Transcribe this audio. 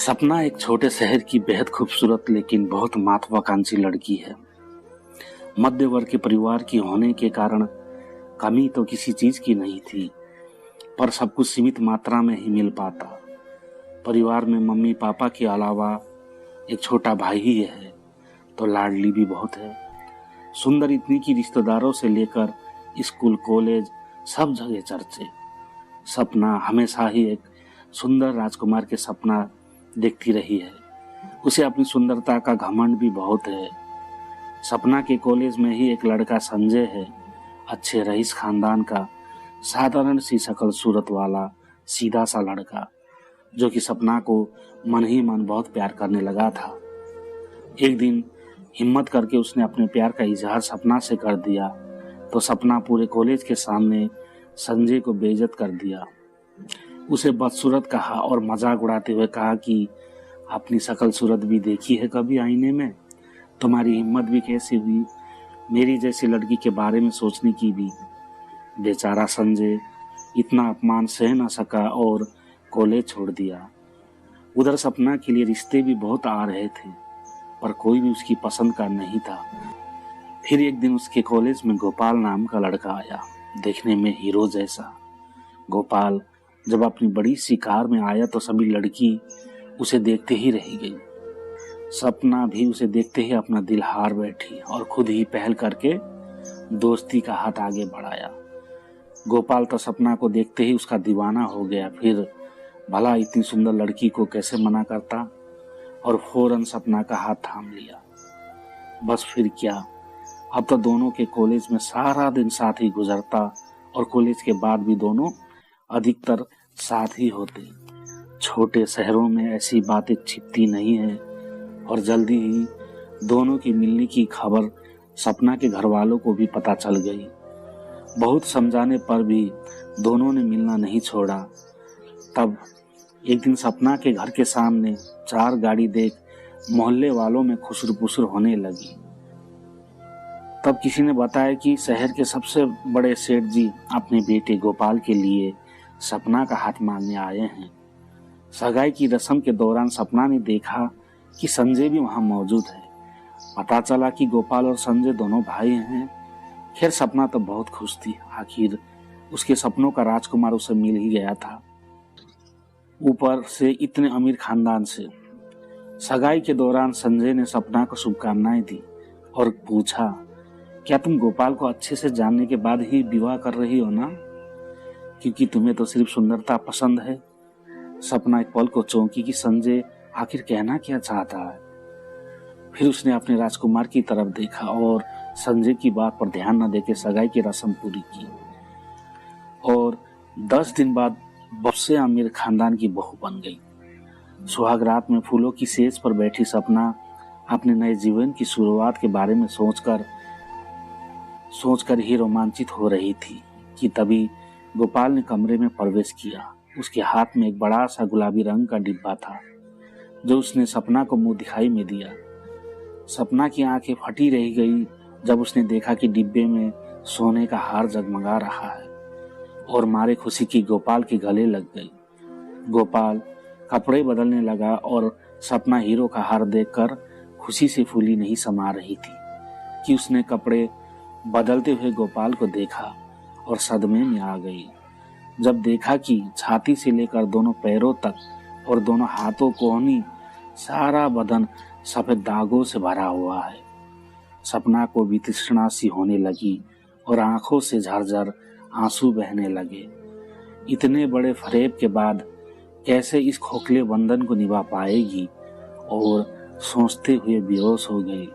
सपना एक छोटे शहर की बेहद खूबसूरत लेकिन बहुत महत्वाकांक्षी लड़की है। मध्य वर्ग के परिवार की होने के कारण कमी तो किसी चीज की नहीं थी, पर सब कुछ सीमित मात्रा में ही मिल पाता। परिवार में मम्मी पापा के अलावा एक छोटा भाई ही है, तो लाडली भी बहुत है। सुंदर इतनी कि रिश्तेदारों से लेकर स्कूल कॉलेज सब जगह चर्चे। सपना हमेशा ही एक सुंदर राजकुमार के सपना देखती रही है। उसे अपनी सुंदरता का घमंड भी बहुत है। सपना के कॉलेज में ही एक लड़का संजय है, अच्छे रईस खानदान का, साधारण सी शक्ल सूरत वाला सीधा सा लड़का, जो कि सपना को मन ही मन बहुत प्यार करने लगा था। एक दिन हिम्मत करके उसने अपने प्यार का इजहार सपना से कर दिया, तो सपना पूरे कॉलेज के सामने संजय को बेइज्जत कर दिया। उसे बदसूरत कहा और मजाक उड़ाते हुए कहा कि अपनी शक्ल सूरत भी देखी है कभी आईने में? तुम्हारी हिम्मत भी कैसी हुई मेरी जैसी लड़की के बारे में सोचने की भी? बेचारा संजय इतना अपमान सह न सका और कॉलेज छोड़ दिया। उधर सपना के लिए रिश्ते भी बहुत आ रहे थे, पर कोई भी उसकी पसंद का नहीं था। फिर एक दिन उसके कॉलेज में गोपाल नाम का लड़का आया, देखने में हीरो जैसा। गोपाल जब अपनी बड़ी सी कार में आया तो सभी लड़की उसे देखते ही रह गई। सपना भी उसे देखते ही अपना दिल हार बैठी और खुद ही पहल करके दोस्ती का हाथ आगे बढ़ाया। गोपाल तो सपना को देखते ही उसका दीवाना हो गया। फिर भला इतनी सुंदर लड़की को कैसे मना करता, और फौरन सपना का हाथ थाम लिया। बस फिर क्या, अब तो दोनों के कॉलेज में सारा दिन साथ ही गुजरता और कॉलेज के बाद भी दोनों अधिकतर साथ ही होते। छोटे शहरों में ऐसी बातें छिपती नहीं है, और जल्दी ही दोनों की मिलने की खबर सपना के घर वालों को भी पता चल गई। बहुत समझाने पर भी दोनों ने मिलना नहीं छोड़ा। तब एक दिन सपना के घर के सामने 4 गाड़ी देख मोहल्ले वालों में खुसर-पुसर होने लगी। तब किसी ने बताया कि शहर के सबसे बड़े सेठ जी अपने बेटे गोपाल के लिए सपना का हाथ मांगने आए हैं। सगाई की रस्म के दौरान सपना ने देखा कि संजय भी वहां मौजूद है। पता चला कि गोपाल और संजय दोनों भाई हैं। खैर सपना तो बहुत खुश थी, आखिर उसके सपनों का राजकुमार उसे मिल ही गया था, ऊपर से इतने अमीर खानदान से। सगाई के दौरान संजय ने सपना को शुभकामनाएं दी और पूछा, क्या तुम गोपाल को अच्छे से जानने के बाद ही विवाह कर रही हो ना? क्योंकि तुम्हें तो सिर्फ सुंदरता पसंद है। सपना एक पल को चौंकी कि संजय आखिर कहना क्या चाहता है। फिर उसने अपने राजकुमार की तरफ देखा और संजय की बात पर ध्यान न देकर सगाई की रस्म पूरी की। और 10 दिन बाद बहुत से अमीर खानदान की बहू बन गई। सुहाग रात में फूलों की सेज पर बैठी सपना अपने नए जीवन की शुरुआत के बारे में सोचकर ही रोमांचित हो रही थी कि तभी गोपाल ने कमरे में प्रवेश किया। उसके हाथ में एक बड़ा सा गुलाबी रंग का डिब्बा था, जो उसने सपना को मुंह दिखाई में दिया। सपना की आंखें फटी रह गई जब उसने देखा कि डिब्बे में सोने का हार जगमगा रहा है, और मारे खुशी की गोपाल के गले लग गई। गोपाल कपड़े बदलने लगा और सपना हीरो का हार देखकर खुशी से फूली नहीं समा रही थी कि उसने कपड़े बदलते हुए गोपाल को देखा और सदमे में आ गई जब देखा कि छाती से लेकर दोनों पैरों तक और दोनों हाथों कोहनी सारा बदन सफेद दागों से भरा हुआ है। सपना को भी तृष्णा सी होने लगी और आंखों से झरझर आंसू बहने लगे। इतने बड़े फरेब के बाद कैसे इस खोखले बंधन को निभा पाएगी, और सोचते हुए बेहोश हो गई।